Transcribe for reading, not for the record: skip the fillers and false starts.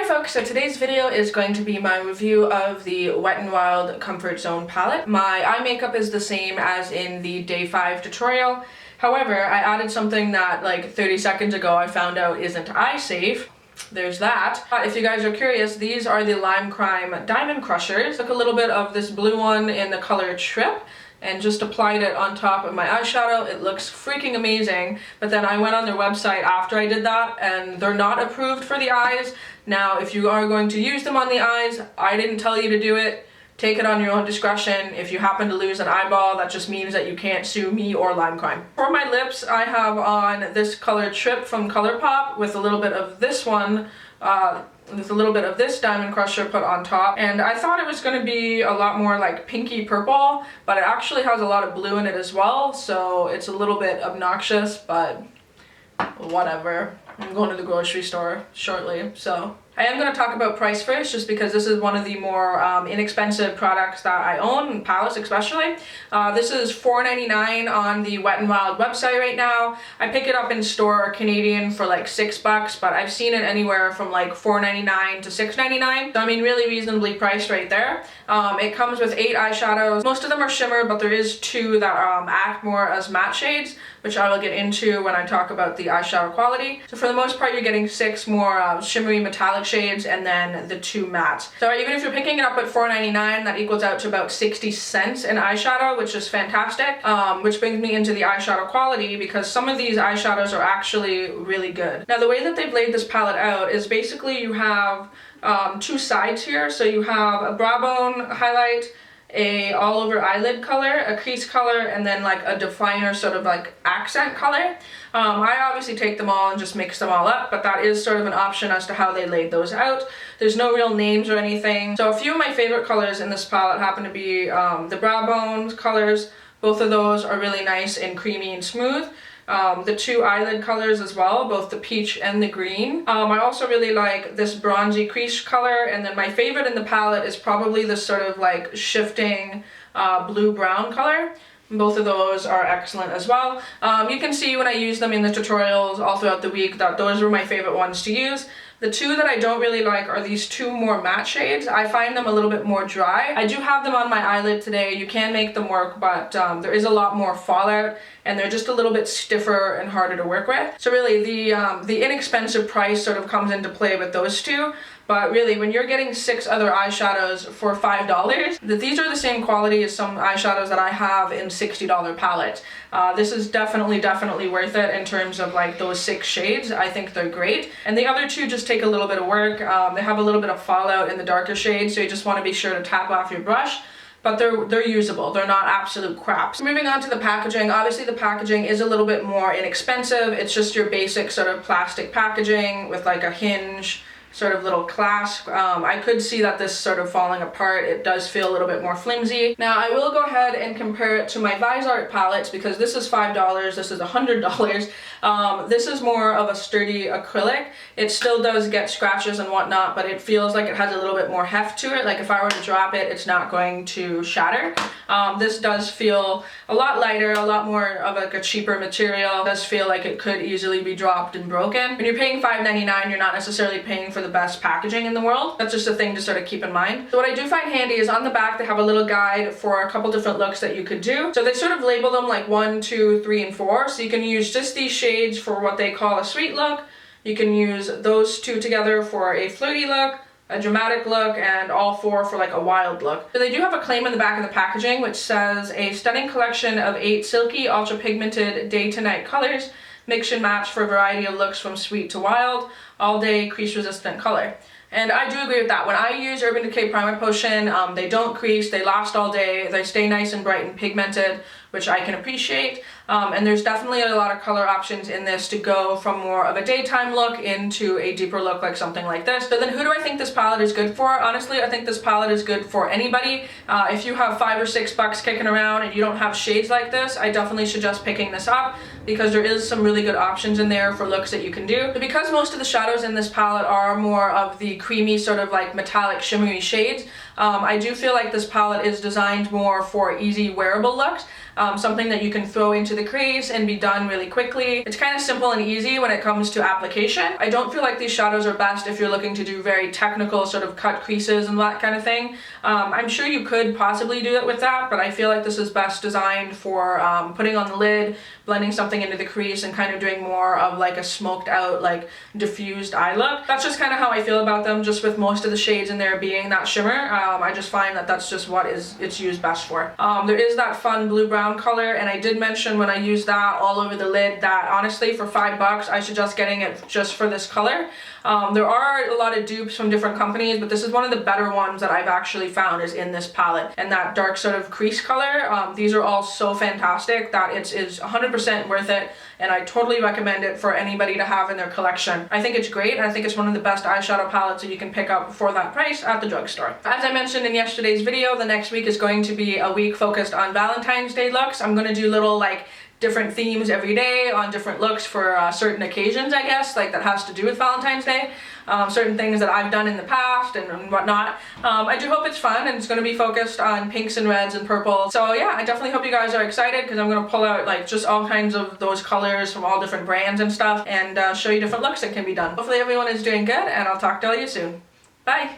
Hi folks, so today's video is going to be my review of the Wet n Wild Comfort Zone palette. My eye makeup is the same as in the day 5 tutorial. However, I added something that like 30 seconds ago I found out isn't eye safe. There's that. If you guys are curious, these are the Lime Crime Diamond Crushers. Took a little bit of this blue one in the color Trip and just applied it on top of my eyeshadow. It looks freaking amazing, but then I went on their website after I did that and they're not approved for the eyes. Now, if you are going to use them on the eyes, I didn't tell you to do it. Take it on your own discretion. If you happen to lose an eyeball, that just means that you can't sue me or Lime Crime. For my lips, I have on this color Trip from ColourPop with a little bit of this one, with a little bit of this Diamond Crusher put on top. And I thought it was going to be a lot more like pinky purple, but it actually has a lot of blue in it as well, so it's a little bit obnoxious, but whatever. I'm going to the grocery store shortly, so. I am going to talk about price first, just because this is one of the more inexpensive products that I own, palettes especially. This is $4.99 on the Wet n Wild website right now. I pick it up in store Canadian for like $6, but I've seen it anywhere from like $4.99 to $6.99. So I mean, really reasonably priced right there. It comes with 8 eyeshadows. Most of them are shimmer, but there is 2 that act more as matte shades, which I will get into when I talk about the eyeshadow quality. So for the most part, you're getting 6 more shimmery metallic shades and then the 2 mattes. So even if you're picking it up at $4.99, that equals out to about 60 cents in eyeshadow, which is fantastic. Which brings me into the eyeshadow quality, because some of these eyeshadows are actually really good. Now, the way that they've laid this palette out is basically you have 2 sides here. So you have a brow bone highlight, a all over eyelid color, a crease color, and then like a definer sort of like accent color. I obviously take them all and just mix them all up, but that is sort of an option as to how they laid those out. There's no real names or anything. So a few of my favorite colors in this palette happen to be the brow bone colors. Both of those are really nice and creamy and smooth. The 2 eyelid colors as well, both the peach and the green. I also really like this bronzy crease color, and then my favorite in the palette is probably this sort of like shifting blue-brown color. Both of those are excellent as well. You can see when I use them in the tutorials all throughout the week that those were my favorite ones to use. The 2 that I don't really like are these 2 more matte shades. I find them a little bit more dry. I do have them on my eyelid today. You can make them work, but there is a lot more fallout and they're just a little bit stiffer and harder to work with. So really the inexpensive price sort of comes into play with those 2. But really, when you're getting 6 other eyeshadows for $5, these are the same quality as some eyeshadows that I have in $60 palettes. This is definitely worth it in terms of like those 6 shades. I think they're great. And the other 2 just take a little bit of work. They have a little bit of fallout in the darker shades, so you just want to be sure to tap off your brush. But they're usable. They're not absolute crap. So moving on to the packaging, obviously the packaging is a little bit more inexpensive. It's just your basic sort of plastic packaging with like a hinge, sort of little clasp. I could see that this sort of falling apart. It does feel a little bit more flimsy. Now I will go ahead and compare it to my Myeyeshadowisod palettes, because this is $5, this is $100. This is more of a sturdy acrylic. It still does get scratches and whatnot, but it feels like it has a little bit more heft to it. Like if I were to drop it, it's not going to shatter. This does feel a lot lighter, a lot more of like a cheaper material. It does feel like it could easily be dropped and broken. When you're paying $5.99, you're not necessarily paying for the best packaging in the world. That's just a thing to sort of keep in mind. So what I do find handy is on the back they have a little guide for a couple different looks that you could do. So they sort of label them like 1, 2, 3, and 4. So you can use just these shades for what they call a sweet look. You can use those 2 together for a flirty look, a dramatic look, and all 4 for like a wild look. So they do have a claim in the back of the packaging which says a stunning collection of 8 silky, ultra pigmented day to night colors. Mix and match for a variety of looks from sweet to wild, all day crease resistant color. And I do agree with that. When I use Urban Decay Primer Potion, they don't crease, they last all day, they stay nice and bright and pigmented, which I can appreciate. And there's definitely a lot of color options in this to go from more of a daytime look into a deeper look like something like this. So then who do I think this palette is good for? Honestly, I think this palette is good for anybody. If you have $5 or $6 kicking around and you don't have shades like this, I definitely suggest picking this up, because there is some really good options in there for looks that you can do. But because most of the shadows in this palette are more of the creamy sort of like metallic shimmery shades, I do feel like this palette is designed more for easy wearable looks. something that you can throw into the crease and be done really quickly. It's kind of simple and easy when it comes to application. I don't feel like these shadows are best if you're looking to do very technical sort of cut creases and that kind of thing. I'm sure you could possibly do it with that, but I feel like this is best designed for putting on the lid, blending something into the crease, and kind of doing more of like a smoked out, like diffused eye look. That's just kind of how I feel about them, just with most of the shades in there being that shimmer. I just find that that's just what it's used best for. There is that fun blue-brown color, and I did mention when I used that all over the lid that honestly for $5 I suggest getting it just for this color. There are a lot of dupes from different companies, but this is one of the better ones that I've actually found is in this palette. And that dark sort of crease color, these are all so fantastic that it is 100% worth it, and I totally recommend it for anybody to have in their collection. I think it's great, and I think it's one of the best eyeshadow palettes that you can pick up for that price at the drugstore. As I mentioned in yesterday's video, the next week is going to be a week focused on Valentine's Day looks. I'm going to do little like different themes every day on different looks for certain occasions, I guess, like that has to do with Valentine's Day. Certain things that I've done in the past and whatnot. I do hope it's fun, and it's going to be focused on pinks and reds and purple. So yeah, I definitely hope you guys are excited, because I'm going to pull out like just all kinds of those colors from all different brands and stuff, and show you different looks that can be done. Hopefully everyone is doing good, and I'll talk to all you soon. Bye!